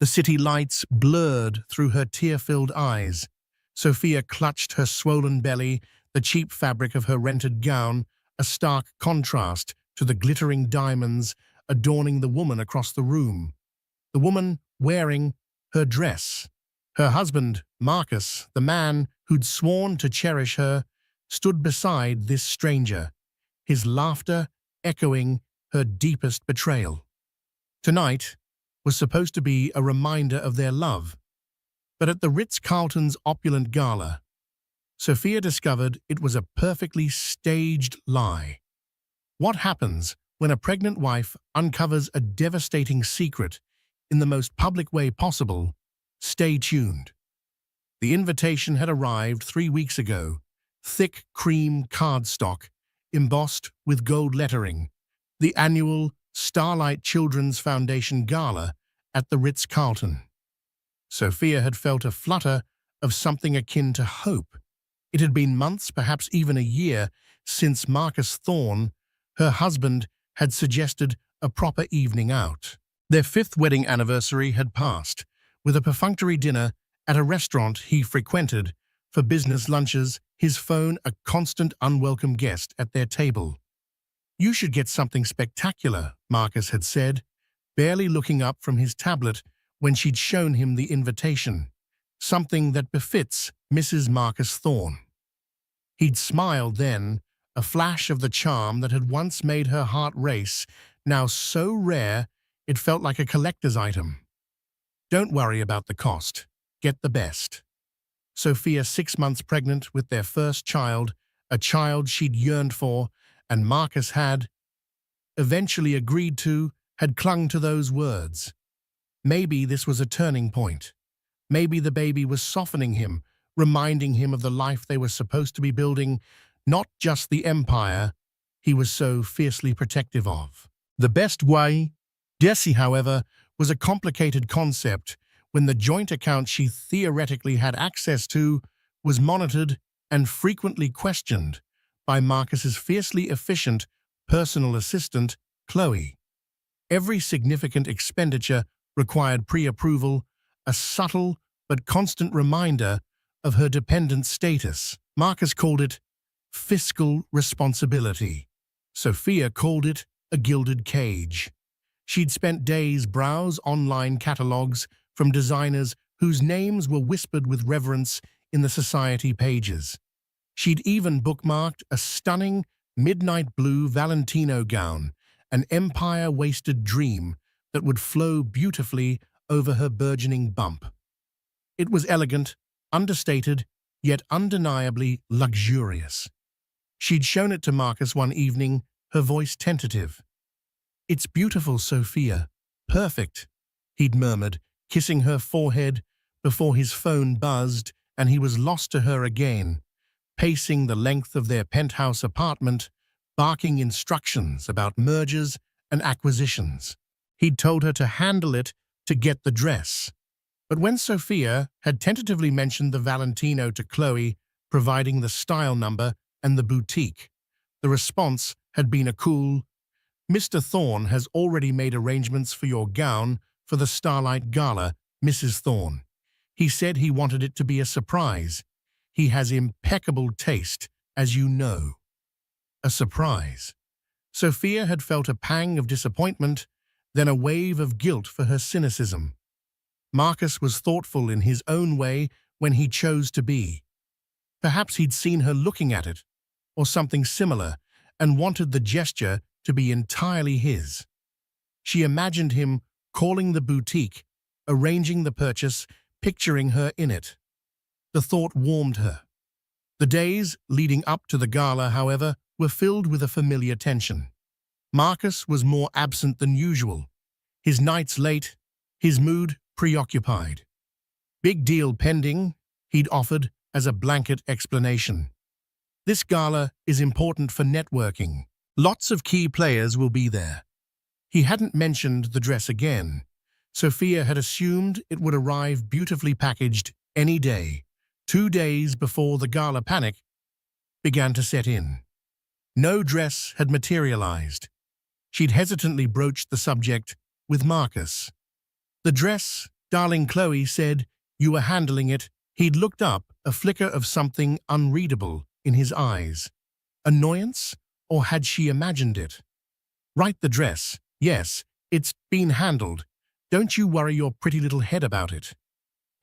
The city lights blurred through her tear-filled eyes. Sophia clutched her swollen belly, the cheap fabric of her rented gown, a stark contrast to the glittering diamonds adorning the woman across the room. The woman wearing her dress. Her husband, Marcus, the man who'd sworn to cherish her, stood beside this stranger, his laughter echoing her deepest betrayal. Tonight was supposed to be a reminder of their love, but at the Ritz-Carlton's opulent gala, Sophia discovered it was a perfectly staged lie. What happens when a pregnant wife uncovers a devastating secret in the most public way possible? Stay tuned. The invitation had arrived 3 weeks ago, thick cream cardstock, embossed with gold lettering, the annual Starlight Children's Foundation Gala at the Ritz-Carlton. Sophia had felt a flutter of something akin to hope. It had been months, perhaps even a year, since Marcus Thorne, her husband, had suggested a proper evening out. Their 5th wedding anniversary had passed, with a perfunctory dinner at a restaurant he frequented for business lunches, his phone a constant unwelcome guest at their table. "You should get something spectacular," Marcus had said, barely looking up from his tablet when she'd shown him the invitation. "Something that befits Mrs. Marcus Thorne." He'd smiled then, a flash of the charm that had once made her heart race, now so rare it felt like a collector's item. "Don't worry about the cost. Get the best." Sophia, 6 months pregnant with their first child, a child she'd yearned for, and Marcus had eventually agreed to, had clung to those words. Maybe this was a turning point. Maybe the baby was softening him, reminding him of the life they were supposed to be building, not just the empire he was so fiercely protective of. The best way, Jessie, however, was a complicated concept when the joint account she theoretically had access to was monitored and frequently questioned by Marcus's fiercely efficient personal assistant, Chloe. Every significant expenditure required pre-approval, a subtle but constant reminder of her dependent status. Marcus called it fiscal responsibility. Sophia called it a gilded cage. She'd spent days browse online catalogs from designers whose names were whispered with reverence in the society pages. She'd even bookmarked a stunning midnight blue Valentino gown, an empire-wasted dream that would flow beautifully over her burgeoning bump. It was elegant, understated, yet undeniably luxurious. She'd shown it to Marcus one evening, her voice tentative. "It's beautiful, Sophia. Perfect," he'd murmured, kissing her forehead before his phone buzzed and he was lost to her again, pacing the length of their penthouse apartment, barking instructions about mergers and acquisitions. He'd told her to handle it to get the dress. But when Sophia had tentatively mentioned the Valentino to Chloe, providing the style number and the boutique, the response had been a cool, "Mr. Thorne has already made arrangements for your gown for the Starlight Gala, Mrs. Thorne. He said he wanted it to be a surprise. He has impeccable taste, as you know." A surprise. Sophia had felt a pang of disappointment, then a wave of guilt for her cynicism. Marcus was thoughtful in his own way when he chose to be. Perhaps he'd seen her looking at it, or something similar, and wanted the gesture to be entirely his. She imagined him calling the boutique, arranging the purchase, picturing her in it. The thought warmed her. The days leading up to the gala, however, were filled with a familiar tension. Marcus was more absent than usual, his nights late, his mood preoccupied. "Big deal pending," he'd offered as a blanket explanation. "This gala is important for networking. Lots of key players will be there." He hadn't mentioned the dress again. Sophia had assumed it would arrive beautifully packaged any day. 2 days before the gala, panic began to set in. No dress had materialized. She'd hesitantly broached the subject with Marcus. "The dress Darling, Chloe said, "You were handling it." He'd looked up, a flicker of something unreadable in his eyes. Annoyance? Or had she imagined it? "Right, the dress. Yes, it's been handled. Don't you worry your pretty little head about it."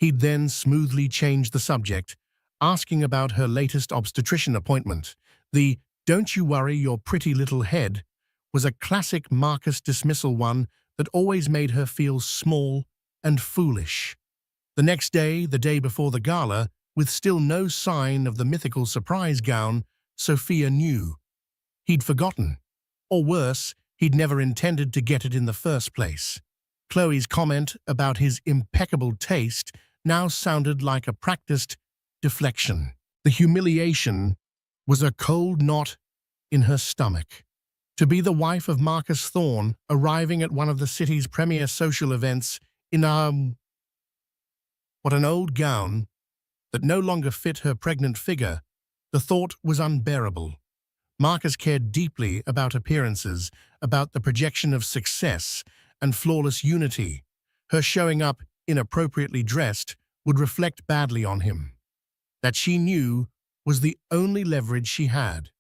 He'd then smoothly changed the subject, asking about her latest obstetrician appointment. The "don't you worry your pretty little head" was a classic Marcus dismissal one that always made her feel small and foolish. The next day, the day before the gala, with still no sign of the mythical surprise gown, Sophia knew. He'd forgotten. Or worse, he'd never intended to get it in the first place. Chloe's comment about his impeccable taste now sounded like a practiced deflection. The humiliation was a cold knot in her stomach. To be the wife of Marcus Thorne, arriving at one of the city's premier social events in what an old gown that no longer fit her pregnant figure, the thought was unbearable. Marcus cared deeply about appearances, about the projection of success and flawless unity. Her showing up inappropriately dressed would reflect badly on him. That she knew was the only leverage she had.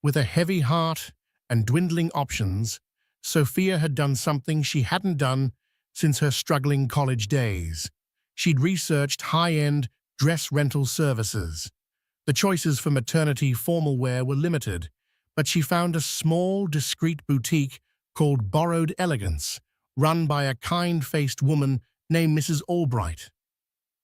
With a heavy heart and dwindling options, Sophia had done something she hadn't done since her struggling college days. She'd researched high-end dress rental services. The choices for maternity formal wear were limited, but she found a small, discreet boutique called Borrowed Elegance, run by a kind-faced woman named Mrs. Albright.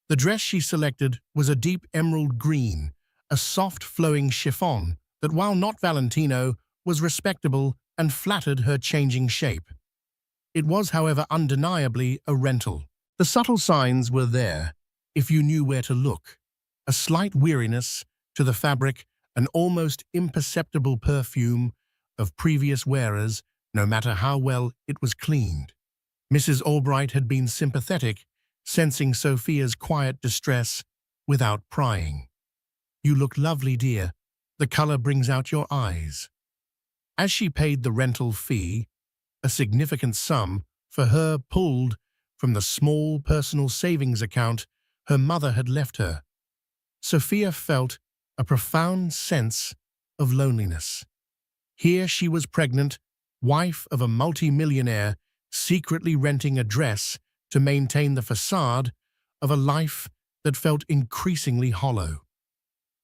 The dress she selected was a deep emerald green, a soft flowing chiffon that, while not Valentino, was respectable and flattered her changing shape. It was, however, undeniably a rental. The subtle signs were there, if you knew where to look. A slight weariness to the fabric, an almost imperceptible perfume of previous wearers, no matter how well it was cleaned. Mrs. Albright had been sympathetic, sensing Sophia's quiet distress without prying. "You look lovely, dear. The color brings out your eyes." As she paid the rental fee, a significant sum for her pulled from the small personal savings account her mother had left her, Sophia felt a profound sense of loneliness. Here she was pregnant, wife of a multi-millionaire, secretly renting a dress to maintain the facade of a life that felt increasingly hollow.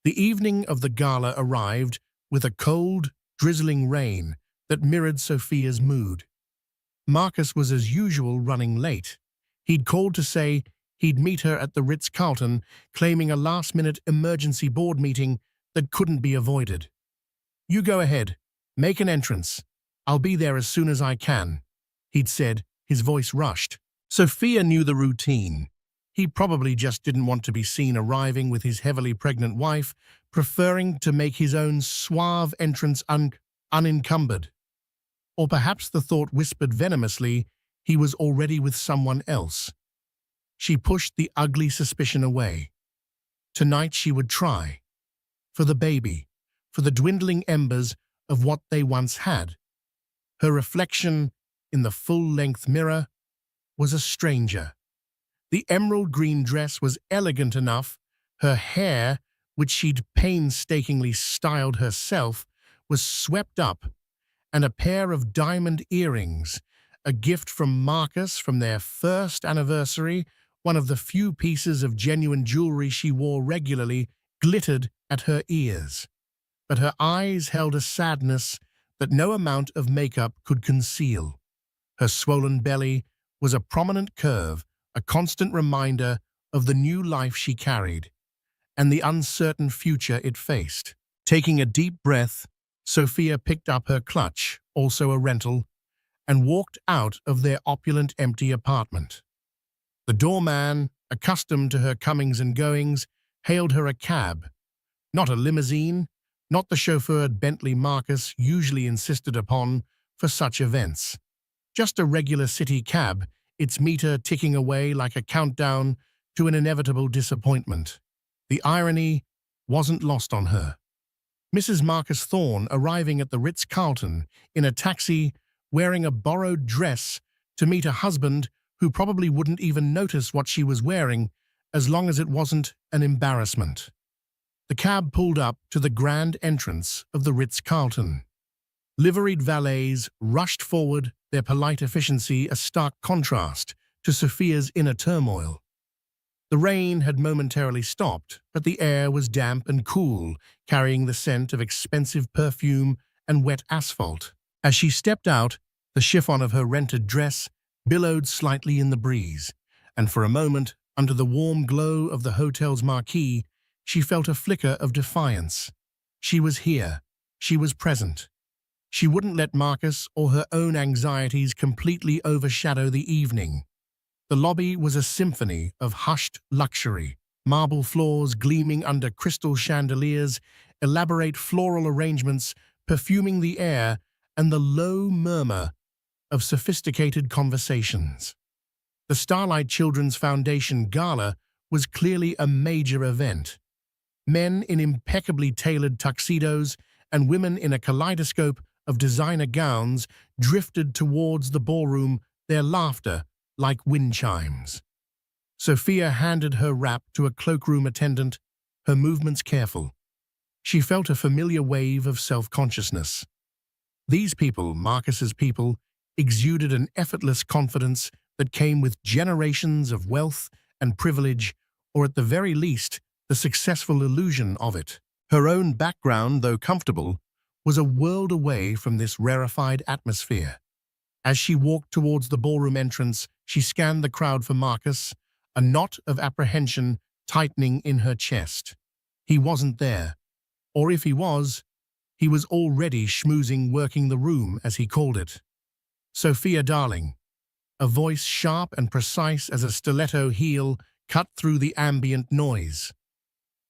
The evening of the gala arrived with a cold, drizzling rain that mirrored Sophia's mood. Marcus was as usual running late. He'd called to say he'd meet her at the Ritz-Carlton, claiming a last-minute emergency board meeting that couldn't be avoided. "You go ahead. Make an entrance. I'll be there as soon as I can," he'd said, his voice rushed. Sophia knew the routine. He probably just didn't want to be seen arriving with his heavily pregnant wife, preferring to make his own suave entrance unencumbered. Or perhaps the thought whispered venomously he was already with someone else. She pushed the ugly suspicion away. Tonight she would try. For the baby, for the dwindling embers of what they once had. Her reflection in the full-length mirror was a stranger. The emerald green dress was elegant enough. Her hair, which she'd painstakingly styled herself, was swept up, and a pair of diamond earrings, a gift from Marcus from their first anniversary, one of the few pieces of genuine jewelry she wore regularly, glittered at her ears. But her eyes held a sadness that no amount of makeup could conceal. Her swollen belly was a prominent curve, a constant reminder of the new life she carried, and the uncertain future it faced. Taking a deep breath, Sophia picked up her clutch, also a rental, and walked out of their opulent empty apartment. The doorman, accustomed to her comings and goings, hailed her a cab. Not a limousine, not the chauffeured Bentley Marcus usually insisted upon for such events. Just a regular city cab, its meter ticking away like a countdown to an inevitable disappointment. The irony wasn't lost on her. Mrs. Marcus Thorne arriving at the Ritz-Carlton in a taxi wearing a borrowed dress to meet a husband who probably wouldn't even notice what she was wearing as long as it wasn't an embarrassment. The cab pulled up to the grand entrance of the Ritz-Carlton. Liveried valets rushed forward, their polite efficiency a stark contrast to Sophia's inner turmoil. The rain had momentarily stopped, but the air was damp and cool, carrying the scent of expensive perfume and wet asphalt. As she stepped out, the chiffon of her rented dress billowed slightly in the breeze, and for a moment, under the warm glow of the hotel's marquee, she felt a flicker of defiance. She was here. She was present. She wouldn't let Marcus or her own anxieties completely overshadow the evening. The lobby was a symphony of hushed luxury, marble floors gleaming under crystal chandeliers, elaborate floral arrangements perfuming the air, and the low murmur of sophisticated conversations. The Starlight Children's Foundation Gala was clearly a major event. Men in impeccably tailored tuxedos and women in a kaleidoscope of designer gowns drifted towards the ballroom, their laughter like wind chimes. Sophia handed her wrap to a cloakroom attendant, her movements careful. She felt a familiar wave of self-consciousness. These people, Marcus's people, exuded an effortless confidence that came with generations of wealth and privilege, or at the very least, the successful illusion of it. Her own background, though comfortable, was a world away from this rarefied atmosphere. As she walked towards the ballroom entrance, she scanned the crowd for Marcus, a knot of apprehension tightening in her chest. He wasn't there. Or if he was already schmoozing working the room, as he called it. "Sophia, darling." A voice sharp and precise as a stiletto heel cut through the ambient noise.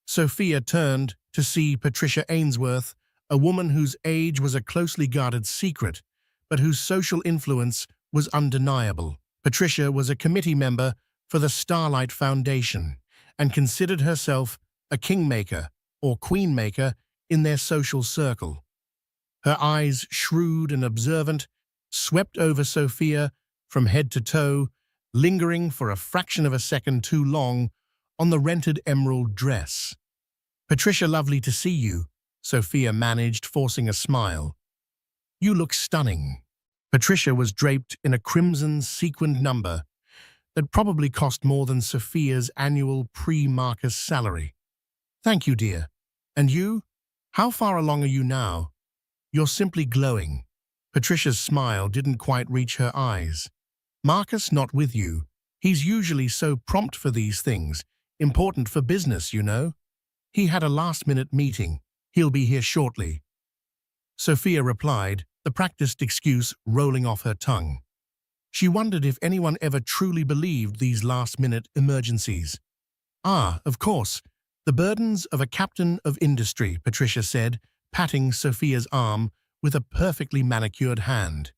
Sophia turned to see Patricia Ainsworth, a woman whose age was a closely guarded secret, but whose social influence was undeniable. Patricia was a committee member for the Starlight Foundation and considered herself a kingmaker or queenmaker in their social circle. Her eyes, shrewd and observant, swept over Sophia from head to toe, lingering for a fraction of a second too long on the rented emerald dress. "Patricia, lovely to see you," Sophia managed, forcing a smile. "You look stunning." Patricia was draped in a crimson sequined number that probably cost more than Sophia's annual pre-Marcus salary. "Thank you, dear. And you? How far along are you now? You're simply glowing." Patricia's smile didn't quite reach her eyes. "Marcus not with you. He's usually so prompt for these things. Important for business, you know. He had a last-minute meeting. He'll be here shortly." Sophia replied, the practiced excuse rolling off her tongue. She wondered if anyone ever truly believed these last-minute emergencies. "Ah, of course. The burdens of a captain of industry," Patricia said, patting Sophia's arm with a perfectly manicured hand.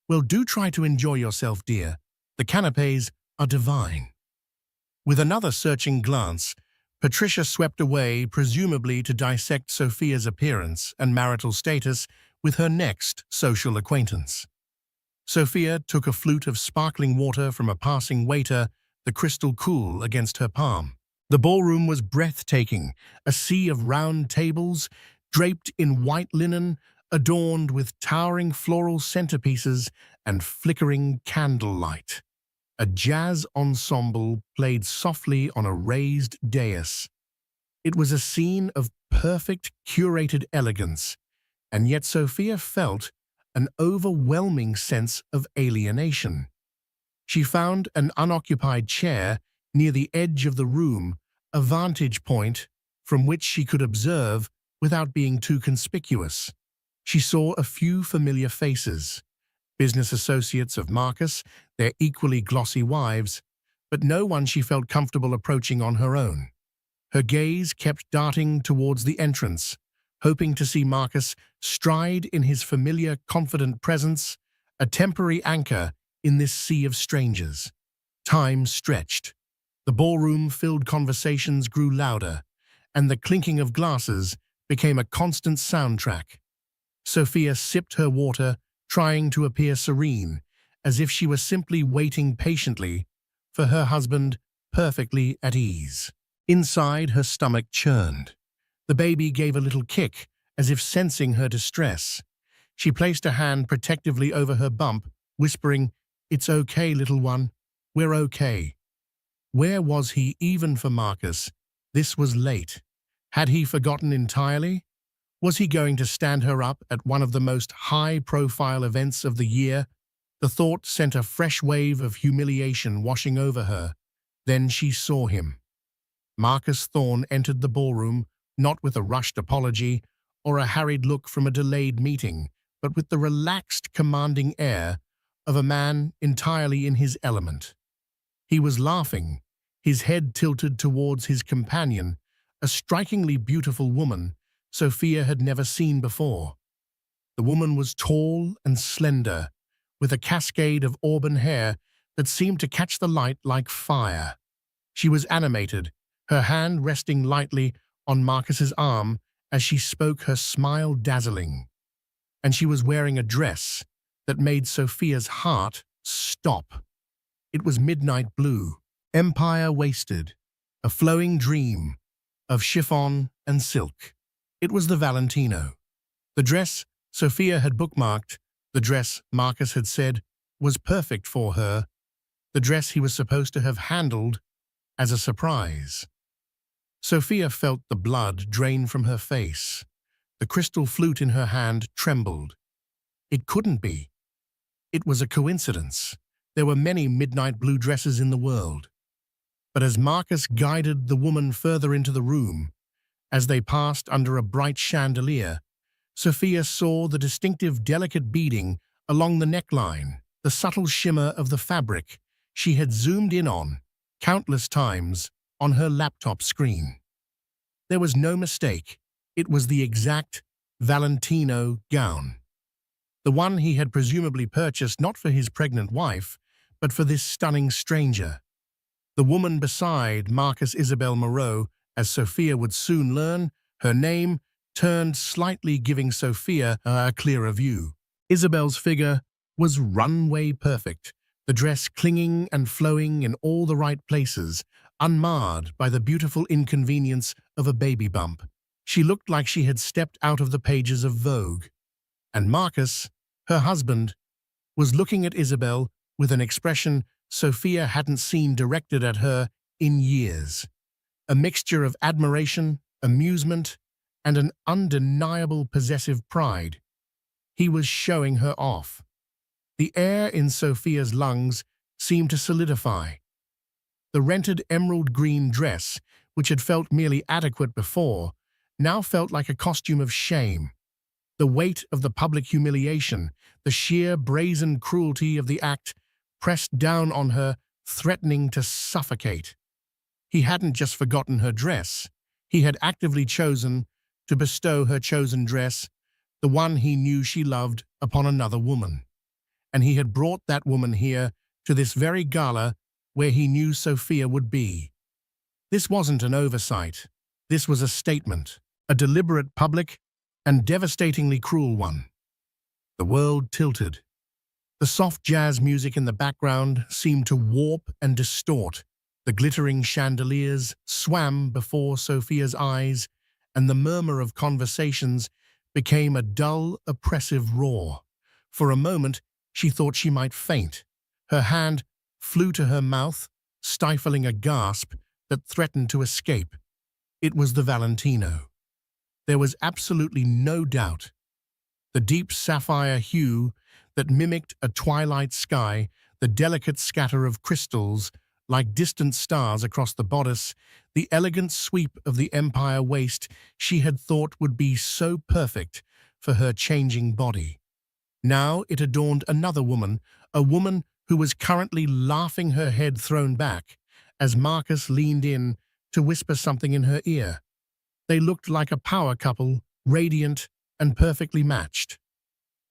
"Well, do try to enjoy yourself, dear. The canapés are divine." With another searching glance, Patricia swept away, presumably to dissect Sophia's appearance and marital status with her next social acquaintance. Sophia took a flute of sparkling water from a passing waiter, the crystal cool against her palm. The ballroom was breathtaking, a sea of round tables, draped in white linen, adorned with towering floral centerpieces and flickering candlelight. A jazz ensemble played softly on a raised dais. It was a scene of perfect, curated elegance, and yet Sophia felt an overwhelming sense of alienation. She found an unoccupied chair near the edge of the room, a vantage point from which she could observe without being too conspicuous. She saw a few familiar faces, business associates of Marcus, their equally glossy wives, but no one she felt comfortable approaching on her own. Her gaze kept darting towards the entrance, hoping to see Marcus stride in his familiar, confident presence, a temporary anchor in this sea of strangers. Time stretched. The ballroom-filled conversations grew louder, and the clinking of glasses became a constant soundtrack. Sophia sipped her water, trying to appear serene, as if she were simply waiting patiently for her husband, perfectly at ease. Inside, her stomach churned. The baby gave a little kick, as if sensing her distress. She placed a hand protectively over her bump, whispering, "It's okay, little one. We're okay." Where was he even for Marcus? This was late. Had he forgotten entirely? Was he going to stand her up at one of the most high-profile events of the year? The thought sent a fresh wave of humiliation washing over her. Then she saw him. Marcus Thorne entered the ballroom, not with a rushed apology or a harried look from a delayed meeting, but with the relaxed, commanding air of a man entirely in his element. He was laughing, his head tilted towards his companion, a strikingly beautiful woman Sophia had never seen before. The woman was tall and slender, with a cascade of auburn hair that seemed to catch the light like fire. She was animated, her hand resting lightly on Marcus's arm as she spoke, her smile dazzling. And she was wearing a dress that made Sophia's heart stop. It was midnight blue, empire-waisted, a flowing dream of chiffon and silk. It was the Valentino. The dress Sophia had bookmarked, the dress Marcus had said was perfect for her, the dress he was supposed to have handled as a surprise. Sophia felt the blood drain from her face. The crystal flute in her hand trembled. It couldn't be. It was a coincidence. There were many midnight blue dresses in the world. But as Marcus guided the woman further into the room, as they passed under a bright chandelier, Sophia saw the distinctive delicate beading along the neckline, the subtle shimmer of the fabric she had zoomed in on countless times on her laptop screen. There was no mistake. It was the exact Valentino gown. The one he had presumably purchased not for his pregnant wife, but for this stunning stranger. The woman beside Marcus Isabel Moreau, as Sophia would soon learn, her name turned slightly, giving Sophia a clearer view. Isabel's figure was runway perfect, the dress clinging and flowing in all the right places, unmarred by the beautiful inconvenience of a baby bump. She looked like she had stepped out of the pages of Vogue. And Marcus, her husband, was looking at Isabel with an expression Sophia hadn't seen directed at her in years. A mixture of admiration, amusement, and an undeniable possessive pride. He was showing her off. The air in Sophia's lungs seemed to solidify. The rented emerald green dress, which had felt merely adequate before, now felt like a costume of shame. The weight of the public humiliation, the sheer brazen cruelty of the act pressed down on her, threatening to suffocate. He hadn't just forgotten her dress. He had actively chosen to bestow her chosen dress, the one he knew she loved, upon another woman. And he had brought that woman here to this very gala where he knew Sophia would be. This wasn't an oversight. This was a statement, a deliberate, public, and devastatingly cruel one. The world tilted. The soft jazz music in the background seemed to warp and distort. The glittering chandeliers swam before Sophia's eyes, and the murmur of conversations became a dull, oppressive roar. For a moment, she thought she might faint. Her hand flew to her mouth, stifling a gasp that threatened to escape. It was the Valentino. There was absolutely no doubt. The deep sapphire hue that mimicked a twilight sky, the delicate scatter of crystals like distant stars across the bodice, the elegant sweep of the empire waist she had thought would be so perfect for her changing body. Now it adorned another woman, a woman who was currently laughing, her head thrown back, as Marcus leaned in to whisper something in her ear. They looked like a power couple, radiant and perfectly matched.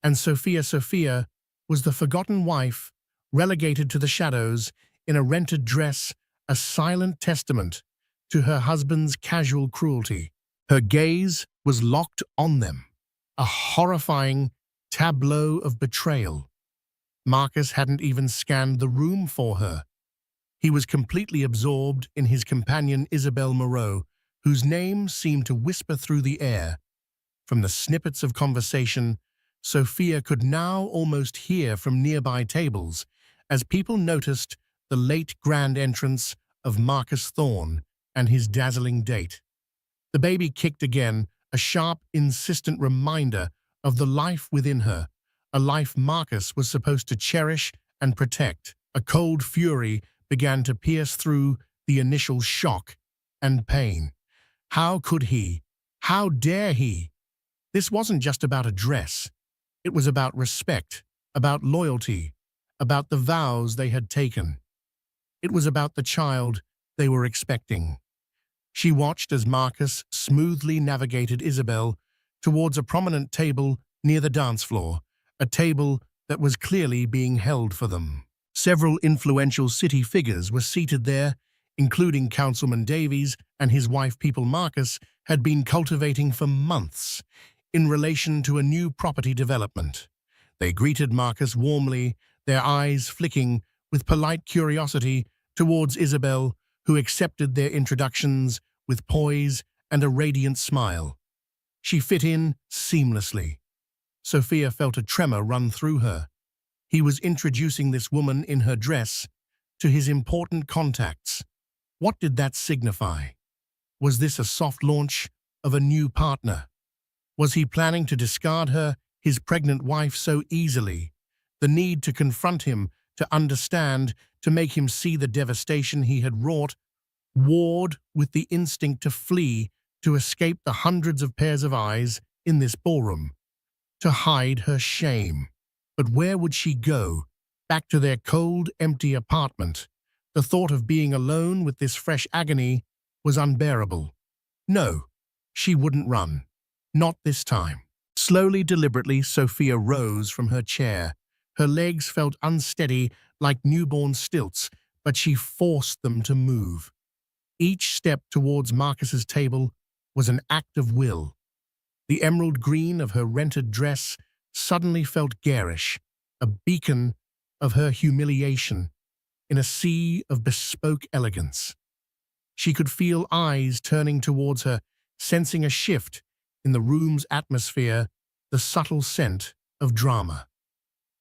And Sophia was the forgotten wife, relegated to the shadows in a rented dress, a silent testament to her husband's casual cruelty. Her gaze was locked on them, a horrifying tableau of betrayal. Marcus hadn't even scanned the room for her. He was completely absorbed in his companion Isabel Moreau, whose name seemed to whisper through the air. From the snippets of conversation, Sophia could now almost hear from nearby tables as people noticed the late grand entrance of Marcus Thorne and his dazzling date. The baby kicked again, a sharp, insistent reminder of the life within her, a life Marcus was supposed to cherish and protect. A cold fury began to pierce through the initial shock and pain. How could he? How dare he? This wasn't just about a dress. It was about respect, about loyalty, about the vows they had taken. It was about the child they were expecting. She watched as Marcus smoothly navigated Isabel towards a prominent table near the dance floor, a table that was clearly being held for them. Several influential city figures were seated there, including Councilman Davies and his wife People Marcus had been cultivating for months in relation to a new property development. They greeted Marcus warmly, their eyes flicking with polite curiosity towards Isabel, who accepted their introductions with poise and a radiant smile. She fit in seamlessly. Sophia felt a tremor run through her. He was introducing this woman in her dress to his important contacts. What did that signify? Was this a soft launch of a new partner? Was he planning to discard her, his pregnant wife, so easily? The need to confront him, to understand, to make him see the devastation he had wrought, warred with the instinct to flee, to escape the hundreds of pairs of eyes in this ballroom, to hide her shame. But where would she go? Back to their cold, empty apartment. The thought of being alone with this fresh agony was unbearable. No, she wouldn't run. Not this time. Slowly, deliberately, Sophia rose from her chair. Her legs felt unsteady like newborn stilts, but she forced them to move. Each step towards Marcus's table was an act of will. The emerald green of her rented dress suddenly felt garish, a beacon of her humiliation in a sea of bespoke elegance. She could feel eyes turning towards her, sensing a shift in the room's atmosphere, the subtle scent of drama.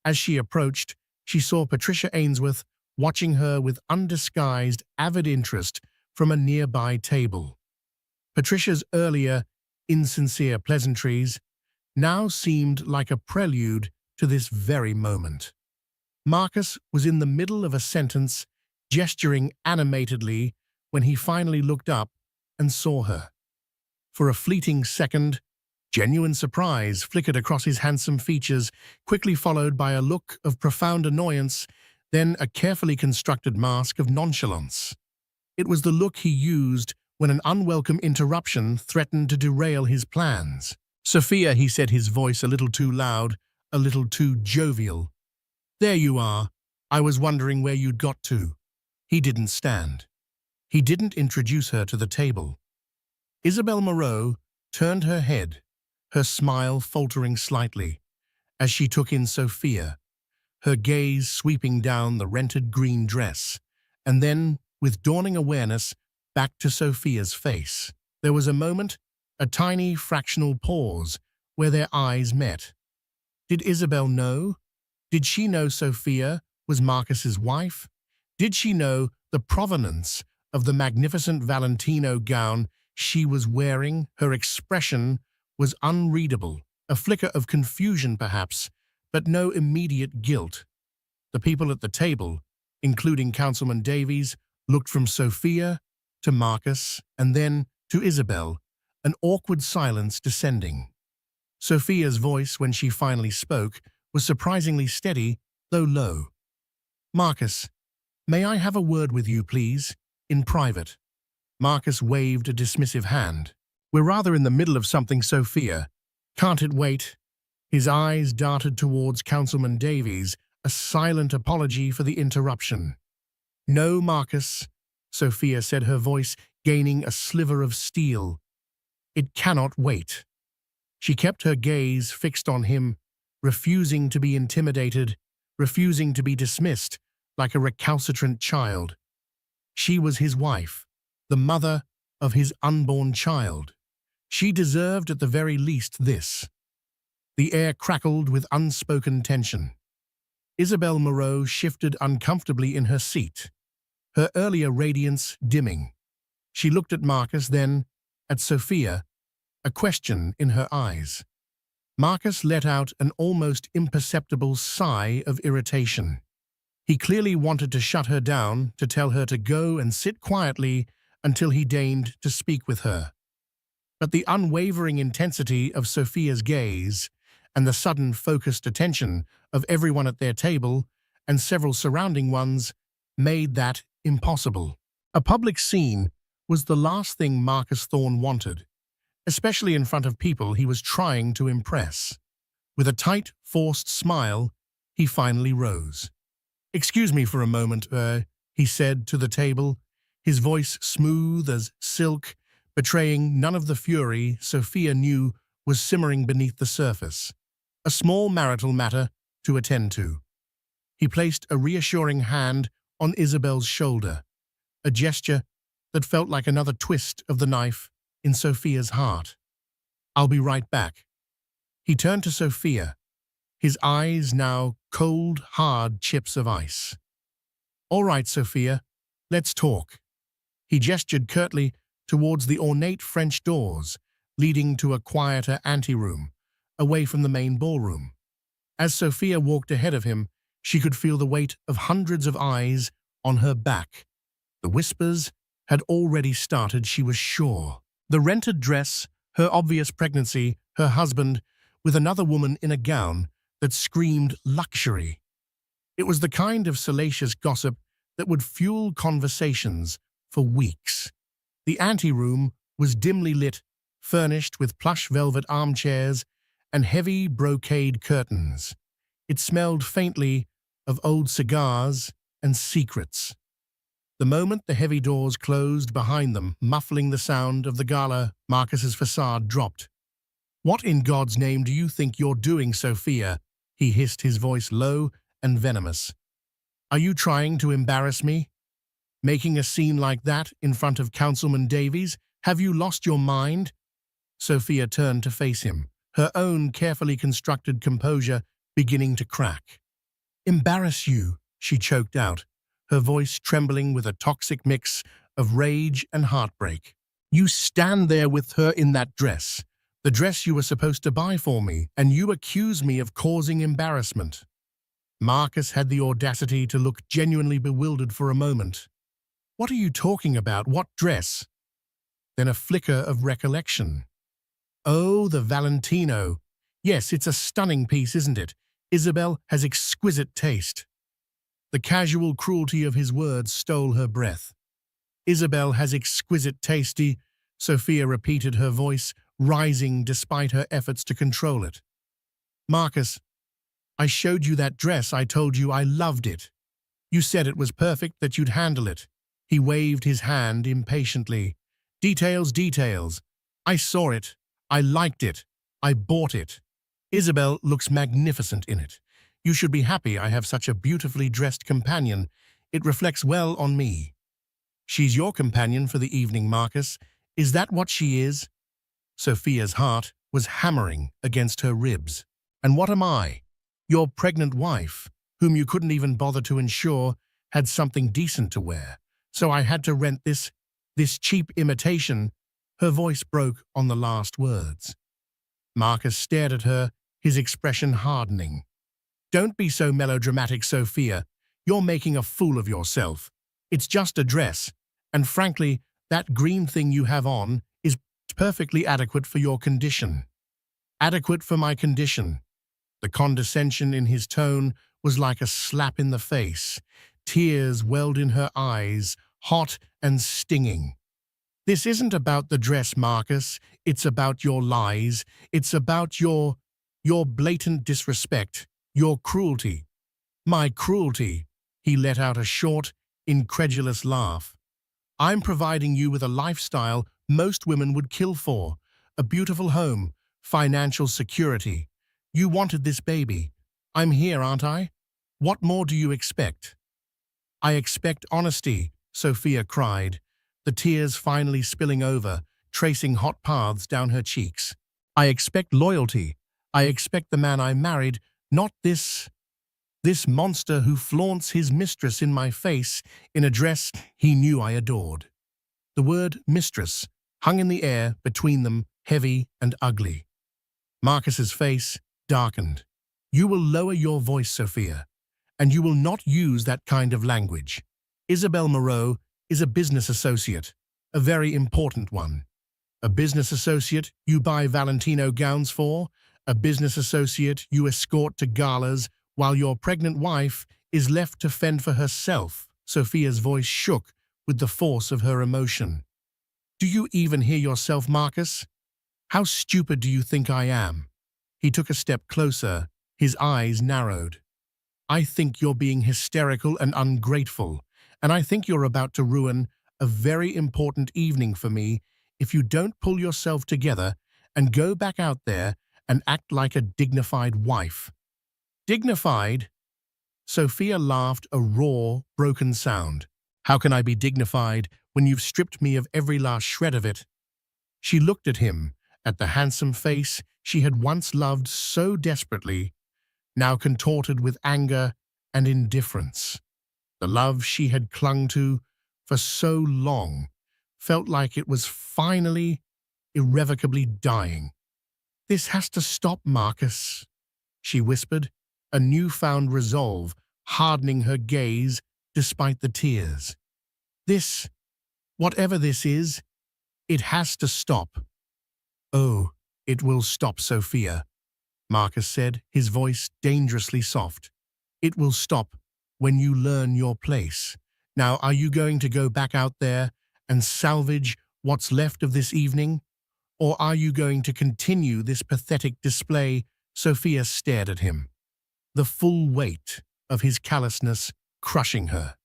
As she approached, she saw Patricia Ainsworth watching her with undisguised, avid interest from a nearby table. Patricia's earlier, insincere pleasantries now seemed like a prelude to this very moment. Marcus was in the middle of a sentence, gesturing animatedly when he finally looked up and saw her. For a fleeting second, genuine surprise flickered across his handsome features, quickly followed by a look of profound annoyance, then a carefully constructed mask of nonchalance. It was the look he used when an unwelcome interruption threatened to derail his plans. "Sophia," he said, his voice a little too loud, a little too jovial. "There you are. I was wondering where you'd got to." He didn't stand. He didn't introduce her to the table. Isabel Moreau turned her head, her smile faltering slightly, as she took in Sophia, her gaze sweeping down the rented green dress, and then, with dawning awareness, back to Sophia's face. There was a moment, a tiny fractional pause, where their eyes met. Did Isabel know? Did she know Sophia was Marcus's wife? Did she know the provenance of the magnificent Valentino gown she was wearing? Her expression was unreadable, a flicker of confusion perhaps, but no immediate guilt. The people at the table, including Councilman Davies, looked from Sophia to Marcus and then to Isabel, an awkward silence descending. Sophia's voice, when she finally spoke, was surprisingly steady, though low. "Marcus, may I have a word with you, please, in private?" Marcus waved a dismissive hand. "We're rather in the middle of something, Sophia. Can't it wait?" His eyes darted towards Councilman Davies, a silent apology for the interruption. "No, Marcus," Sophia said, her voice gaining a sliver of steel. "It cannot wait." She kept her gaze fixed on him, refusing to be intimidated, refusing to be dismissed like a recalcitrant child. She was his wife, the mother of his unborn child. She deserved at the very least this. The air crackled with unspoken tension. Isabel Moreau shifted uncomfortably in her seat, her earlier radiance dimming. She looked at Marcus, then at Sophia, a question in her eyes. Marcus let out an almost imperceptible sigh of irritation. He clearly wanted to shut her down, to tell her to go and sit quietly until he deigned to speak with her. But the unwavering intensity of Sophia's gaze and the sudden focused attention of everyone at their table and several surrounding ones made that impossible. A public scene was the last thing Marcus Thorne wanted, especially in front of people he was trying to impress. With a tight, forced smile, he finally rose. "Excuse me for a moment, he said to the table, his voice smooth as silk, betraying none of the fury Sophia knew was simmering beneath the surface. A small marital matter to attend to. He placed a reassuring hand on Isabel's shoulder, a gesture that felt like another twist of the knife in Sophia's heart. "I'll be right back." He turned to Sophia, his eyes now cold, hard chips of ice. "All right, Sophia, let's talk." He gestured curtly towards the ornate French doors leading to a quieter anteroom, away from the main ballroom. As Sophia walked ahead of him, she could feel the weight of hundreds of eyes on her back. The whispers had already started, she was sure. The rented dress, her obvious pregnancy, her husband, with another woman in a gown that screamed luxury. It was the kind of salacious gossip that would fuel conversations for weeks. The anteroom was dimly lit, furnished with plush velvet armchairs and heavy brocade curtains. It smelled faintly of old cigars and secrets. The moment the heavy doors closed behind them, muffling the sound of the gala, Marcus's facade dropped. "What in God's name do you think you're doing, Sophia?" he hissed, his voice low and venomous. "Are you trying to embarrass me? Making a scene like that in front of Councilman Davies? Have you lost your mind?" Sophia turned to face him, her own carefully constructed composure beginning to crack. "Embarrass you," she choked out, her voice trembling with a toxic mix of rage and heartbreak. "You stand there with her in that dress, the dress you were supposed to buy for me, and you accuse me of causing embarrassment." Marcus had the audacity to look genuinely bewildered for a moment. "What are you talking about? What dress?" Then a flicker of recollection. "Oh, the Valentino. Yes, it's a stunning piece, isn't it? Isabel has exquisite taste." The casual cruelty of his words stole her breath. "Isabel has exquisite taste," Sophia repeated, her voice rising despite her efforts to control it. "Marcus, I showed you that dress. I told you I loved it. You said it was perfect, that you'd handle it." He waved his hand impatiently. "Details, details. I saw it. I liked it. I bought it. Isabel looks magnificent in it. You should be happy I have such a beautifully dressed companion. It reflects well on me." "She's your companion for the evening, Marcus. Is that what she is?" Sophia's heart was hammering against her ribs. "And what am I? Your pregnant wife, whom you couldn't even bother to ensure had something decent to wear. So I had to rent this cheap imitation." Her voice broke on the last words. Marcus stared at her, his expression hardening. "Don't be so melodramatic, Sophia. You're making a fool of yourself. It's just a dress, and frankly, that green thing you have on is perfectly adequate for your condition." "Adequate for my condition." The condescension in his tone was like a slap in the face. Tears welled in her eyes, hot and stinging. "This isn't about the dress, Marcus. It's about your lies. It's about your blatant disrespect, your cruelty." "My cruelty?" He let out a short, incredulous laugh. "I'm providing you with a lifestyle most women would kill for. A beautiful home, financial security. You wanted this baby. I'm here, aren't I? What more do you expect? I expect honesty, Sophia cried, the tears finally spilling over, tracing hot paths down her cheeks. I expect loyalty. I expect the man I married, not this monster who flaunts his mistress in my face in a dress he knew I adored. The word mistress hung in the air between them, heavy and ugly. Marcus's face darkened. You will lower your voice, Sophia, and you will not use that kind of language. Isabel Moreau is a business associate, a very important one. A business associate you buy Valentino gowns for, a business associate you escort to galas while your pregnant wife is left to fend for herself. Sophia's voice shook with the force of her emotion. Do you even hear yourself, Marcus? How stupid do you think I am? He took a step closer, his eyes narrowed. I think you're being hysterical and ungrateful, and I think you're about to ruin a very important evening for me if you don't pull yourself together and go back out there and act like a dignified wife. Dignified? Sophia laughed a raw, broken sound. How can I be dignified when you've stripped me of every last shred of it? She looked at him, at the handsome face she had once loved so desperately, now contorted with anger and indifference. The love she had clung to for so long felt like it was finally, irrevocably dying. This has to stop, Marcus, she whispered, a newfound resolve hardening her gaze despite the tears. This, whatever this is, it has to stop. Oh, it will stop, Sophia, Marcus said, his voice dangerously soft. It will stop when you learn your place. Now, are you going to go back out there and salvage what's left of this evening? Or are you going to continue this pathetic display? Sophia stared at him, the full weight of his callousness crushing her.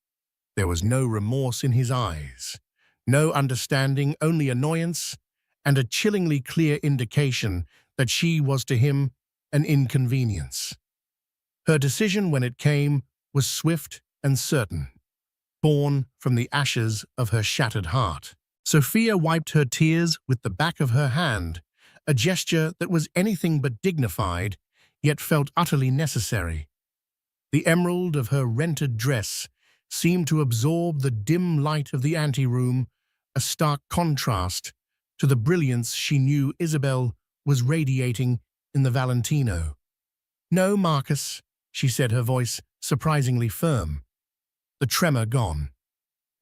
There was no remorse in his eyes, no understanding, only annoyance, and a chillingly clear indication that she was to him an inconvenience. Her decision when it came was swift and certain, born from the ashes of her shattered heart. Sophia wiped her tears with the back of her hand, a gesture that was anything but dignified, yet felt utterly necessary. The emerald of her rented dress seemed to absorb the dim light of the anteroom, a stark contrast to the brilliance she knew Isabel was radiating in the Valentino. No, Marcus, she said, her voice surprisingly firm, the tremor gone.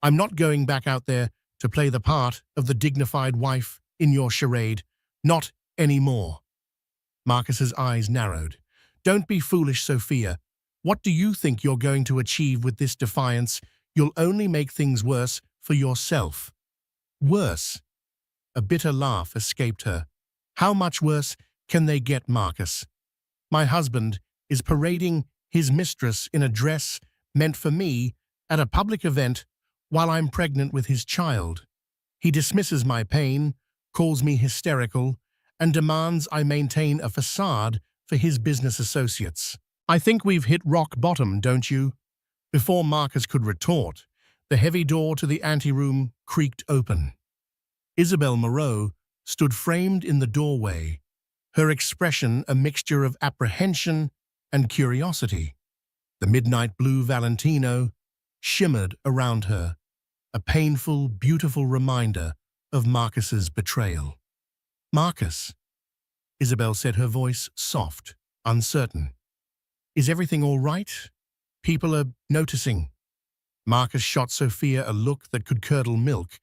I'm not going back out there to play the part of the dignified wife in your charade. Not anymore. Marcus's eyes narrowed. Don't be foolish, Sophia. What do you think you're going to achieve with this defiance? You'll only make things worse for yourself. Worse? A bitter laugh escaped her. How much worse can they get, Marcus? My husband is parading his mistress in a dress meant for me at a public event while I'm pregnant with his child. He dismisses my pain, calls me hysterical, and demands I maintain a facade for his business associates. I think we've hit rock bottom, don't you? Before Marcus could retort, the heavy door to the anteroom creaked open. Isabel Moreau stood framed in the doorway, her expression a mixture of apprehension and curiosity. The midnight blue Valentino shimmered around her, a painful, beautiful reminder of Marcus's betrayal. Marcus, Isabel said, her voice soft, uncertain. Is everything all right? People are noticing. Marcus shot Sophia a look that could curdle milk,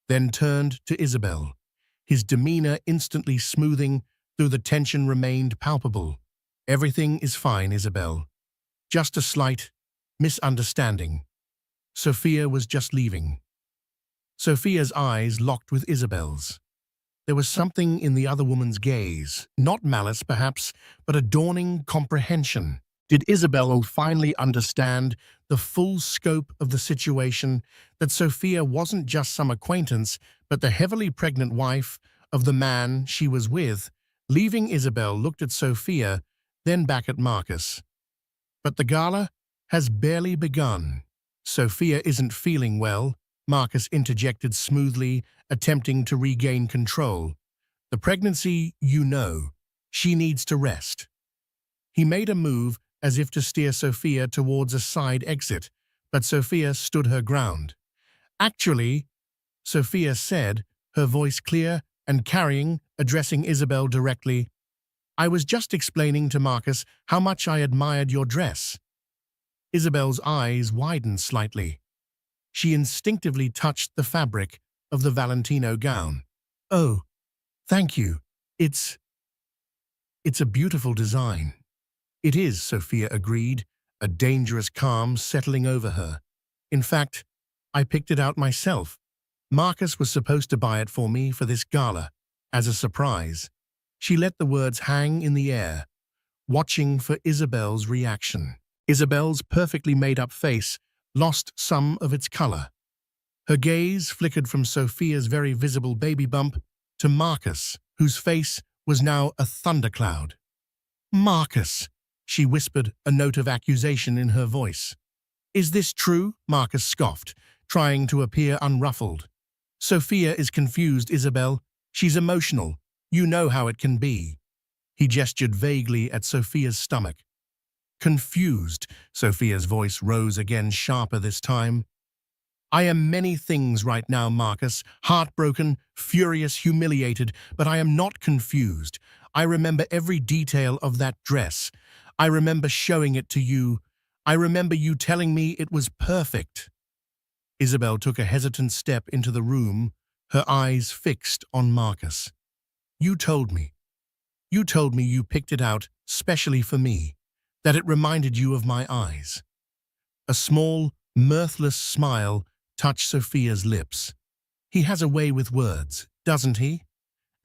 then turned to Isabel. His demeanor instantly smoothing, though the tension remained palpable. Everything is fine, Isabel. Just a slight misunderstanding. Sophia was just leaving. Sophia's eyes locked with Isabel's. There was something in the other woman's gaze, not malice perhaps, but a dawning comprehension. Did Isabel finally understand the full scope of the situation, that Sophia wasn't just some acquaintance, but the heavily pregnant wife of the man she was with? Leaving, Isabel looked at Sophia, then back at Marcus. But the gala? has barely begun. Sophia isn't feeling well, Marcus interjected smoothly, attempting to regain control. The pregnancy, you know. She needs to rest. He made a move as if to steer Sophia towards a side exit, but Sophia stood her ground. Actually, Sophia said, her voice clear and carrying, addressing Isabel directly, I was just explaining to Marcus how much I admired your dress. Isabel's eyes widened slightly. She instinctively touched the fabric of the Valentino gown. Oh, thank you. It's a beautiful design. It is, Sophia agreed, a dangerous calm settling over her. In fact, I picked it out myself. Marcus was supposed to buy it for me for this gala, as a surprise. She let the words hang in the air, watching for Isabel's reaction. Isabel's perfectly made-up face lost some of its color. Her gaze flickered from Sophia's very visible baby bump to Marcus, whose face was now a thundercloud. Marcus, she whispered, a note of accusation in her voice. Is this true? Marcus scoffed, trying to appear unruffled. Sophia is confused, Isabel. She's emotional. You know how it can be. He gestured vaguely at Sophia's stomach. Confused, Sophia's voice rose again, sharper this time. I am many things right now, Marcus. Heartbroken, furious, humiliated, but I am not confused. I remember every detail of that dress. I remember showing it to you. I remember you telling me it was perfect. Isabel took a hesitant step into the room, her eyes fixed on Marcus. You told me you picked it out specially for me, that it reminded you of my eyes. A small, mirthless smile touched Sophia's lips. He has a way with words, doesn't he?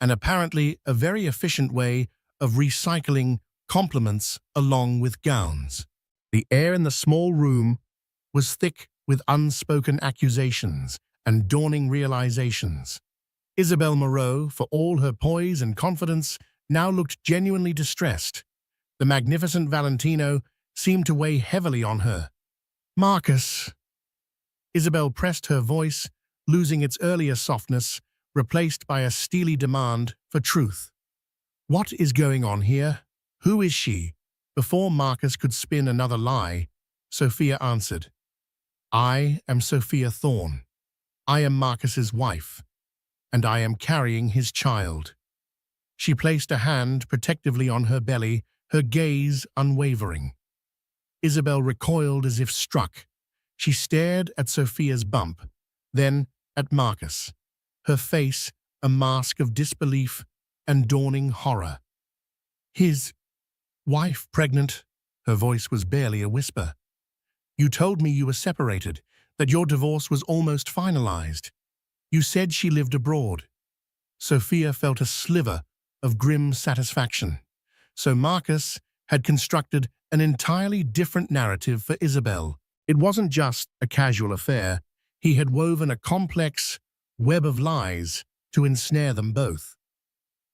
And apparently a very efficient way of recycling compliments along with gowns. The air in the small room was thick with unspoken accusations and dawning realizations. Isabel Moreau, for all her poise and confidence, now looked genuinely distressed. The magnificent Valentino seemed to weigh heavily on her. Marcus. Isabel pressed her voice, losing its earlier softness, replaced by a steely demand for truth. What is going on here? Who is she? Before Marcus could spin another lie, Sophia answered. I am Sophia Thorne. I am Marcus's wife, and I am carrying his child. She placed a hand protectively on her belly, her gaze unwavering. Isabel recoiled as if struck. She stared at Sophia's bump, then at Marcus, her face a mask of disbelief and dawning horror. His wife pregnant? Her voice was barely a whisper. You told me you were separated, that your divorce was almost finalized. You said she lived abroad. Sophia felt a sliver of grim satisfaction. So Marcus had constructed an entirely different narrative for Isabel. It wasn't just a casual affair. He had woven a complex web of lies to ensnare them both.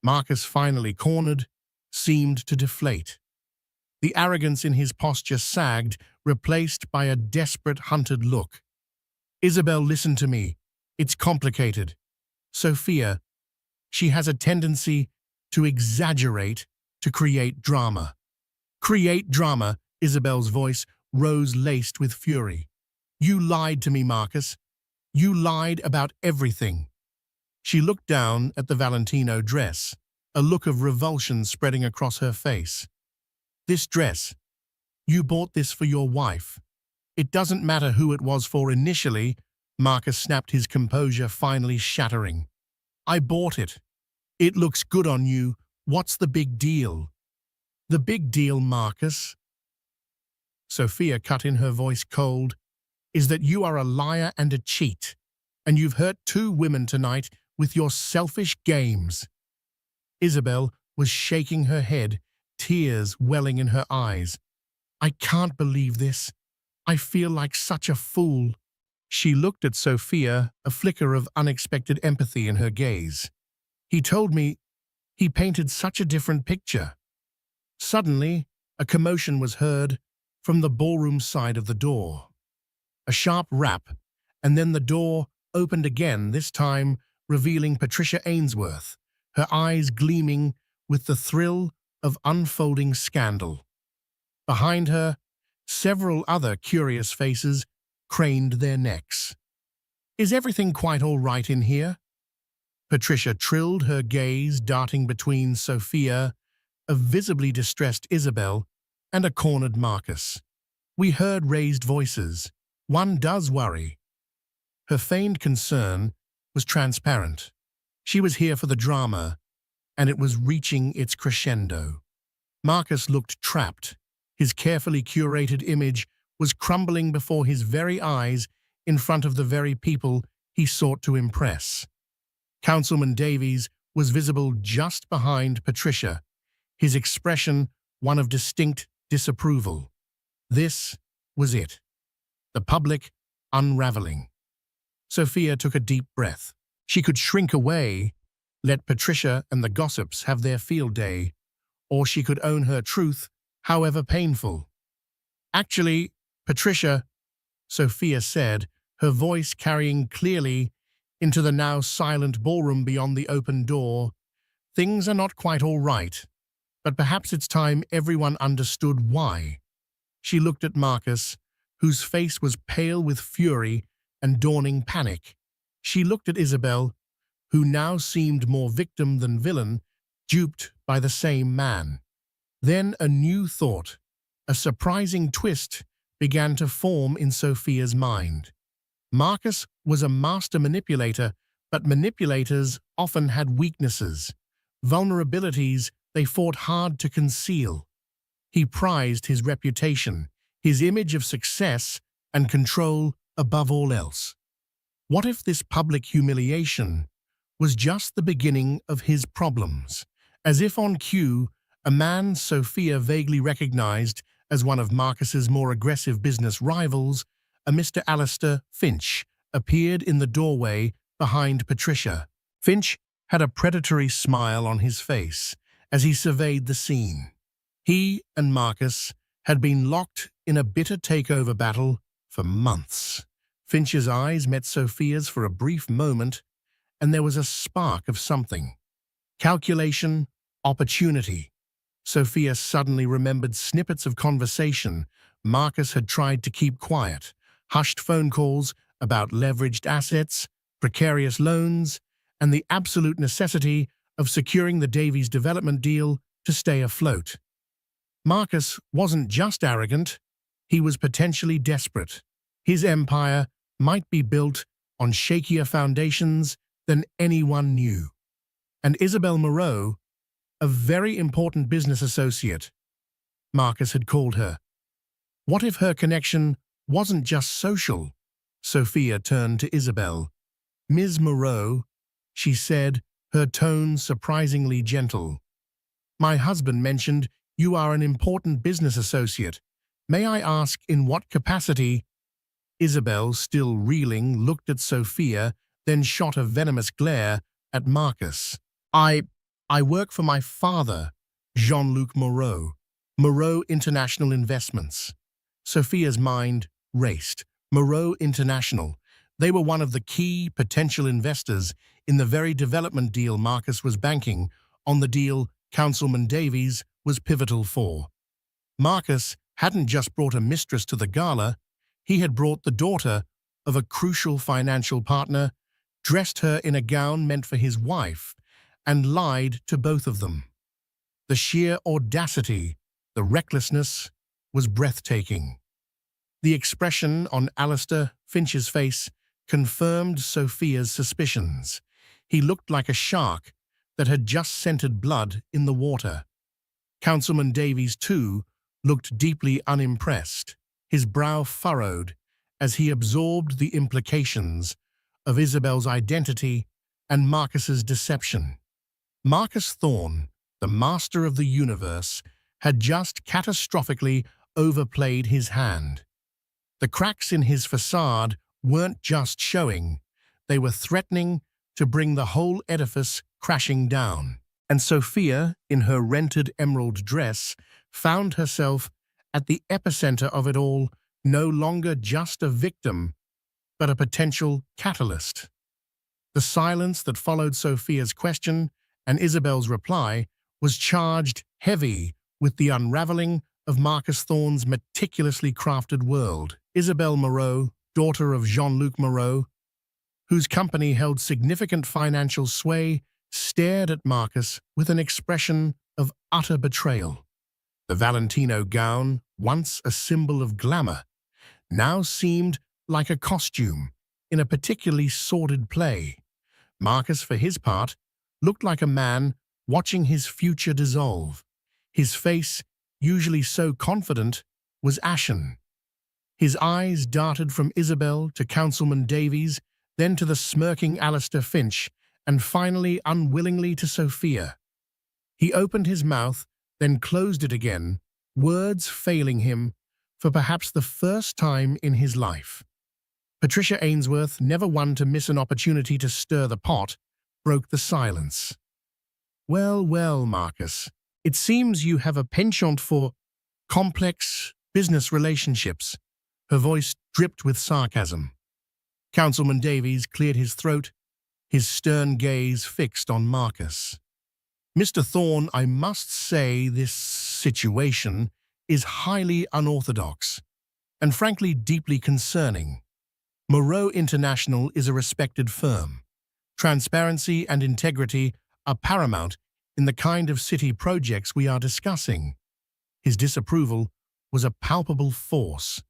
Marcus, finally cornered, seemed to deflate. The arrogance in his posture sagged, replaced by a desperate, hunted look. Isabel, listen to me. It's complicated. Sophia, she has a tendency to exaggerate, to create drama. Create drama, Isabel's voice rose laced with fury. You lied to me, Marcus. You lied about everything. She looked down at the Valentino dress, a look of revulsion spreading across her face. This dress, you bought this for your wife. It doesn't matter who it was for initially, Marcus snapped, his composure finally shattering. I bought it. It looks good on you. What's the big deal? The big deal, Marcus, Sophia cut in, her voice cold, is that you are a liar and a cheat, and you've hurt 2 women tonight with your selfish games. Isabel was shaking her head, tears welling in her eyes. I can't believe this. I feel like such a fool. She looked at Sophia, a flicker of unexpected empathy in her gaze. He told me he painted such a different picture. Suddenly, a commotion was heard from the ballroom side of the door. A sharp rap, and then the door opened again, this time revealing Patricia Ainsworth, her eyes gleaming with the thrill of unfolding scandal. Behind her, several other curious faces craned their necks. "Is everything quite all right in here?" Patricia trilled, her gaze darting between Sophia, a visibly distressed Isabel, and a cornered Marcus. "We heard raised voices. One does worry." Her feigned concern was transparent. She was here for the drama, and it was reaching its crescendo. Marcus looked trapped. His carefully curated image was crumbling before his very eyes in front of the very people he sought to impress. Councilman Davies was visible just behind Patricia, his expression one of distinct disapproval. This was it. The public unraveling. Sophia took a deep breath. She could shrink away, let Patricia and the gossips have their field day, or she could own her truth, however painful. "Actually, Patricia," Sophia said, her voice carrying clearly into the now silent ballroom beyond the open door, "things are not quite all right, but perhaps it's time everyone understood why." She looked at Marcus, whose face was pale with fury and dawning panic. She looked at Isabel, who now seemed more victim than villain, duped by the same man. Then a new thought, a surprising twist, began to form in Sophia's mind. Marcus was a master manipulator, but manipulators often had weaknesses, vulnerabilities they fought hard to conceal. He prized his reputation, his image of success and control above all else. What if this public humiliation was just the beginning of his problems? As if on cue, a man Sophia vaguely recognized as one of Marcus's more aggressive business rivals, a Mr. Alistair Finch, appeared in the doorway behind Patricia. Finch had a predatory smile on his face as he surveyed the scene. He and Marcus had been locked in a bitter takeover battle for months. Finch's eyes met Sophia's for a brief moment, and there was a spark of something. Calculation, opportunity. Sophia suddenly remembered snippets of conversation Marcus had tried to keep quiet, hushed phone calls about leveraged assets, precarious loans, and the absolute necessity of securing the Davies development deal to stay afloat. Marcus wasn't just arrogant, he was potentially desperate. His empire might be built on shakier foundations than anyone knew. And Isabel Moreau, a very important business associate, Marcus had called her. What if her connection wasn't just social? Sophia turned to Isabel. "Ms. Moreau," she said, her tone surprisingly gentle. "My husband mentioned you are an important business associate. May I ask in what capacity?" Isabel, still reeling, looked at Sophia, then shot a venomous glare at Marcus. I work for my father, Jean-Luc Moreau, Moreau International Investments." Sophia's mind raced. Moreau International. They were one of the key potential investors in the very development deal Marcus was banking on, the deal Councilman Davies was pivotal for. Marcus hadn't just brought a mistress to the gala, he had brought the daughter of a crucial financial partner, dressed her in a gown meant for his wife, and lied to both of them. The sheer audacity, the recklessness, was breathtaking. The expression on Alistair Finch's face confirmed Sophia's suspicions. He looked like a shark that had just scented blood in the water. Councilman Davies, too, looked deeply unimpressed, his brow furrowed as he absorbed the implications of Isabel's identity and Marcus's deception. Marcus Thorne, the master of the universe, had just catastrophically overplayed his hand. The cracks in his facade weren't just showing, they were threatening to bring the whole edifice crashing down. And Sophia, in her rented emerald dress, found herself at the epicenter of it all, no longer just a victim, but a potential catalyst. The silence that followed Sophia's question and Isabel's reply was charged heavy with the unraveling of Marcus Thorne's meticulously crafted world. Isabel Moreau, daughter of Jean-Luc Moreau, whose company held significant financial sway, stared at Marcus with an expression of utter betrayal. The Valentino gown, once a symbol of glamour, now seemed like a costume in a particularly sordid play. Marcus, for his part, looked like a man watching his future dissolve. His face, usually so confident, was ashen. His eyes darted from Isabel to Councilman Davies, then to the smirking Alistair Finch, and finally, unwillingly, to Sophia. He opened his mouth, then closed it again, words failing him for perhaps the first time in his life. Patricia Ainsworth, never one to miss an opportunity to stir the pot, broke the silence. "Well, well, Marcus, it seems you have a penchant for complex business relationships." Her voice dripped with sarcasm. Councilman Davies cleared his throat, his stern gaze fixed on Marcus. "Mr. Thorne, I must say this situation is highly unorthodox and frankly deeply concerning. Moreau International is a respected firm. Transparency and integrity are paramount in the kind of city projects we are discussing." His disapproval was a palpable force.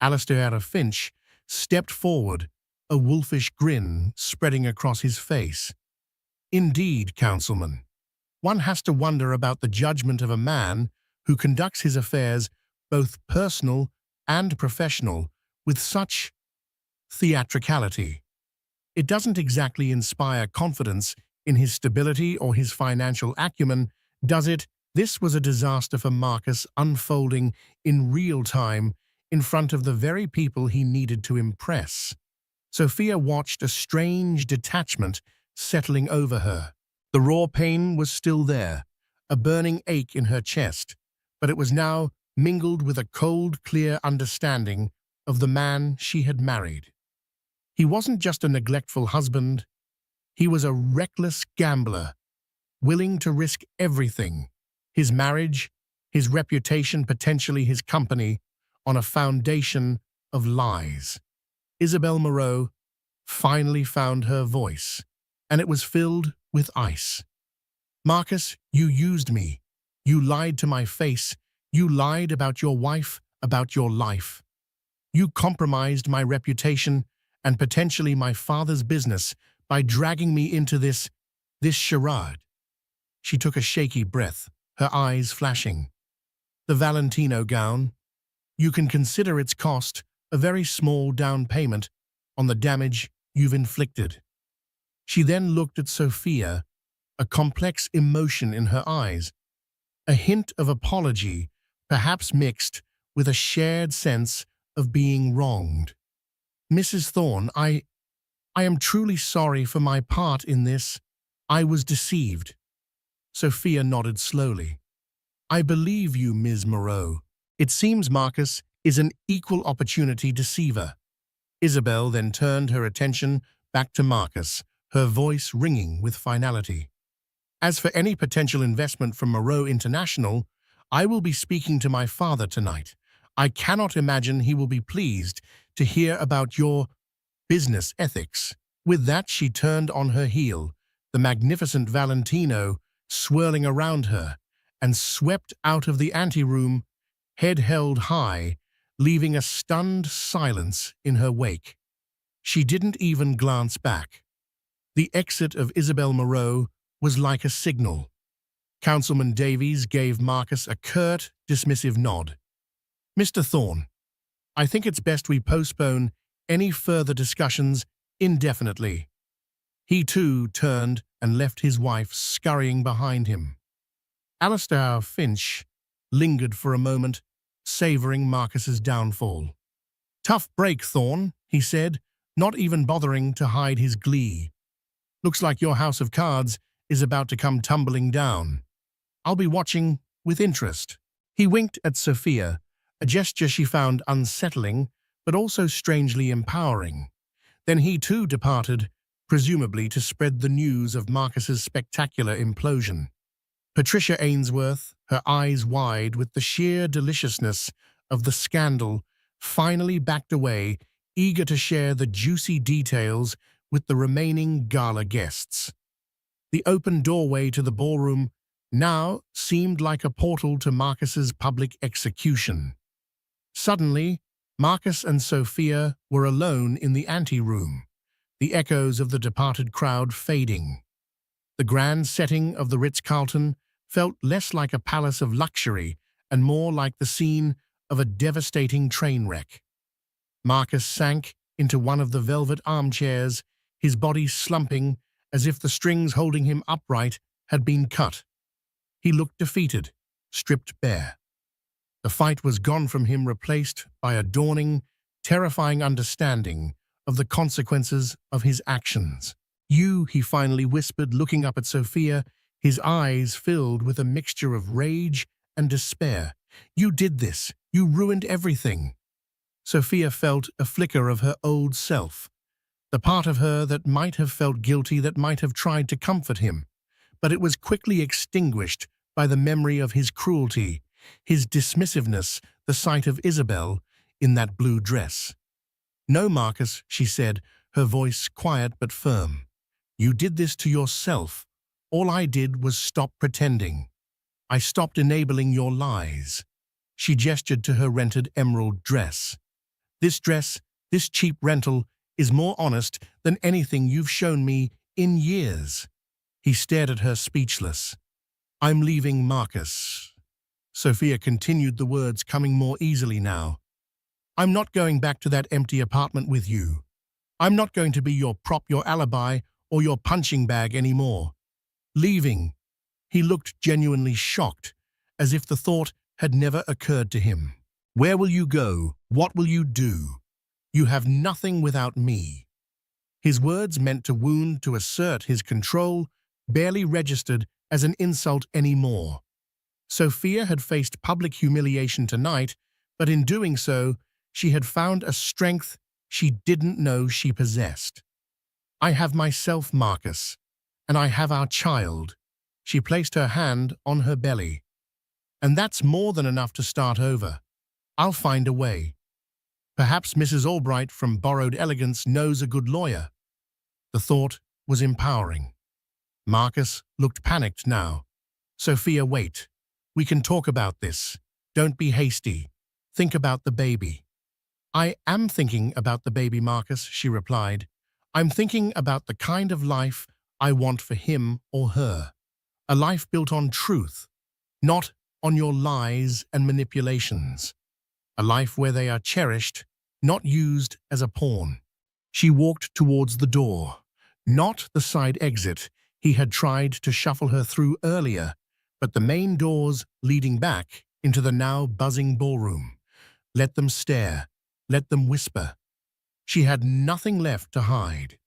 Alistair Finch stepped forward, a wolfish grin spreading across his face. "Indeed, Councilman. One has to wonder about the judgment of a man who conducts his affairs, both personal and professional, with such theatricality. It doesn't exactly inspire confidence in his stability or his financial acumen, does it?" This was a disaster for Marcus, unfolding in real time in front of the very people he needed to impress. Sophia watched a strange detachment settling over her. The raw pain was still there, a burning ache in her chest, but it was now mingled with a cold, clear understanding of the man she had married. He wasn't just a neglectful husband. He was a reckless gambler, willing to risk everything, his marriage, his reputation, potentially his company, on a foundation of lies. Isabel Moreau finally found her voice, and it was filled with ice. "Marcus, you used me. You lied to my face. You lied about your wife, about your life. You compromised my reputation and potentially my father's business by dragging me into this charade." She took a shaky breath, her eyes flashing. "The Valentino gown. You can consider its cost a very small down payment on the damage you've inflicted." She then looked at Sophia, a complex emotion in her eyes, a hint of apology, perhaps mixed with a shared sense of being wronged. "Mrs. Thorne, I am truly sorry for my part in this. I was deceived." Sophia nodded slowly. "I believe you, Ms. Moreau. It seems Marcus is an equal opportunity deceiver." Isabel then turned her attention back to Marcus, her voice ringing with finality. "As for any potential investment from Moreau International, I will be speaking to my father tonight. I cannot imagine he will be pleased to hear about your business ethics." With that, she turned on her heel, the magnificent Valentino swirling around her, and swept out of the anteroom, head held high, leaving a stunned silence in her wake. She didn't even glance back. The exit of Isabel Moreau was like a signal. Councilman Davies gave Marcus a curt, dismissive nod. "Mr. Thorne, I think it's best we postpone any further discussions indefinitely." He too turned and left his wife scurrying behind him. Alistair Finch lingered for a moment, savoring Marcus's downfall. "Tough break, Thorne," he said, not even bothering to hide his glee. "Looks like your house of cards is about to come tumbling down. I'll be watching with interest." He winked at Sophia, a gesture she found unsettling but also strangely empowering. Then he too departed, presumably to spread the news of Marcus's spectacular implosion. Patricia Ainsworth, her eyes wide with the sheer deliciousness of the scandal, finally backed away, eager to share the juicy details with the remaining gala guests. The open doorway to the ballroom now seemed like a portal to Marcus's public execution. Suddenly, Marcus and Sophia were alone in the anteroom, the echoes of the departed crowd fading. The grand setting of the Ritz-Carlton felt less like a palace of luxury and more like the scene of a devastating train wreck. Marcus sank into one of the velvet armchairs, his body slumping as if the strings holding him upright had been cut. He looked defeated, stripped bare. The fight was gone from him, replaced by a dawning, terrifying understanding of the consequences of his actions. "You," he finally whispered, looking up at Sophia, his eyes filled with a mixture of rage and despair. "You did this. You ruined everything." Sophia felt a flicker of her old self, the part of her that might have felt guilty, that might have tried to comfort him. But it was quickly extinguished by the memory of his cruelty, his dismissiveness, the sight of Isabel in that blue dress. "No, Marcus," she said, her voice quiet but firm. "You did this to yourself. All I did was stop pretending. I stopped enabling your lies." She gestured to her rented emerald dress. Dress, this cheap rental, is more honest than anything you've shown me in years." He stared at her, speechless. "I'm leaving, Marcus." Sophia continued, the words coming more easily now. "I'm not going back to that empty apartment with you. I'm not going to be your prop, your alibi, or your punching bag anymore. Leaving." He looked genuinely shocked, as if the thought had never occurred to him. "Where will you go? What will you do? You have nothing without me." His words, meant to wound, to assert his control, barely registered as an insult anymore. Sophia had faced public humiliation tonight, but in doing so, she had found a strength she didn't know she possessed. "I have myself, Marcus, and I have our child." She placed her hand on her belly. "And that's more than enough to start over. I'll find a way. Perhaps Mrs. Albright from Borrowed Elegance knows a good lawyer." The thought was empowering. Marcus looked panicked now. "Sophia, wait. We can talk about this. Don't be hasty. Think about the baby." "I am thinking about the baby, Marcus," she replied. "I'm thinking about the kind of life I want for him or her. A life built on truth, not on your lies and manipulations. A life where they are cherished, not used as a pawn." She walked towards the door, not the side exit he had tried to shuffle her through earlier, but the main doors leading back into the now buzzing ballroom. Let them stare, let them whisper. She had nothing left to hide.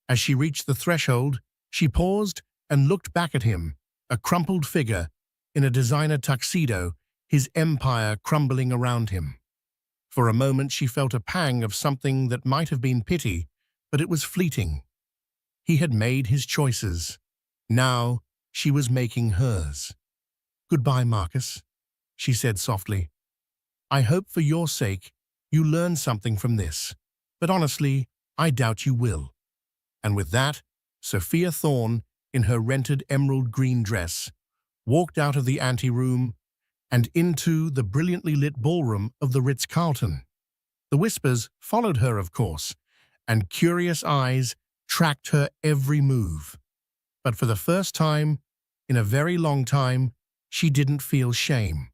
As she reached the threshold, she paused and looked back at him, a crumpled figure in a designer tuxedo, his empire crumbling around him. For a moment she felt a pang of something that might have been pity, but it was fleeting. He had made his choices. Now she was making hers. "Goodbye, Marcus," she said softly. "I hope for your sake you learn something from this, but honestly, I doubt you will." And with that, Sophia Thorne, in her rented emerald green dress, walked out of the anteroom and into the brilliantly lit ballroom of the Ritz-Carlton. The whispers followed her, of course, and curious eyes tracked her every move. But for the first time, in a very long time, she didn't feel shame.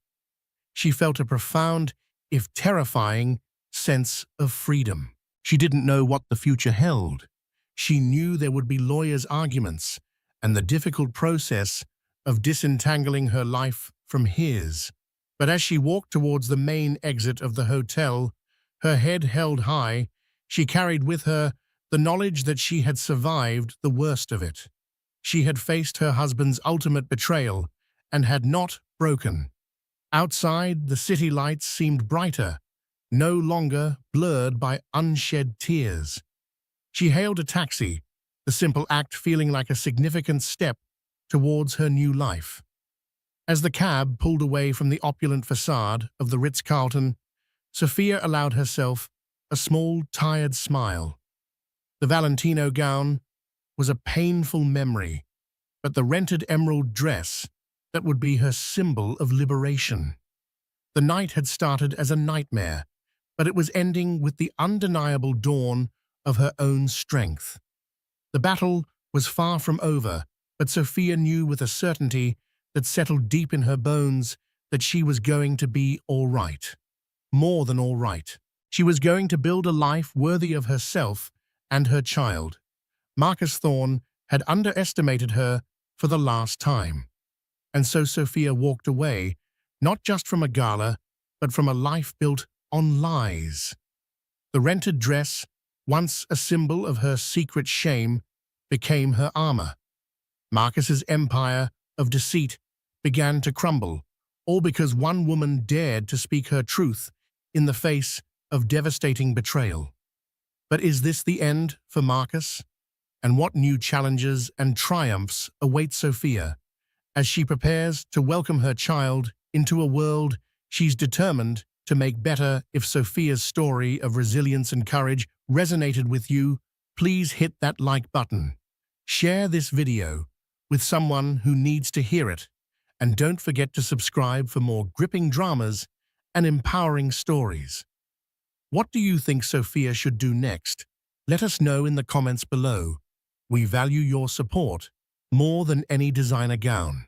She felt a profound, if terrifying, sense of freedom. She didn't know what the future held. She knew there would be lawyers' arguments and the difficult process of disentangling her life from his. But as she walked towards the main exit of the hotel, her head held high, she carried with her the knowledge that she had survived the worst of it. She had faced her husband's ultimate betrayal and had not broken. Outside, the city lights seemed brighter, no longer blurred by unshed tears. She hailed a taxi, the simple act feeling like a significant step towards her new life. As the cab pulled away from the opulent facade of the Ritz-Carlton, Sophia allowed herself a small, tired smile. The Valentino gown was a painful memory, but the rented emerald dress that would be her symbol of liberation. The night had started as a nightmare, but it was ending with the undeniable dawn of her own strength. The battle was far from over, but Sophia knew with a certainty that settled deep in her bones that she was going to be all right. More than all right. She was going to build a life worthy of herself and her child. Marcus Thorne had underestimated her for the last time. And so Sophia walked away, not just from a gala, but from a life built on lies. The rented dress, once a symbol of her secret shame, became her armor. Marcus's empire of deceit began to crumble, all because one woman dared to speak her truth in the face of devastating betrayal. But is this the end for Marcus? And what new challenges and triumphs await Sophia as she prepares to welcome her child into a world she's determined to make better? If Sophia's story of resilience and courage resonated with you, please hit that like button. Share this video with someone who needs to hear it, and don't forget to subscribe for more gripping dramas and empowering stories. What do you think Sophia should do next? Let us know in the comments below. We value your support more than any designer gown.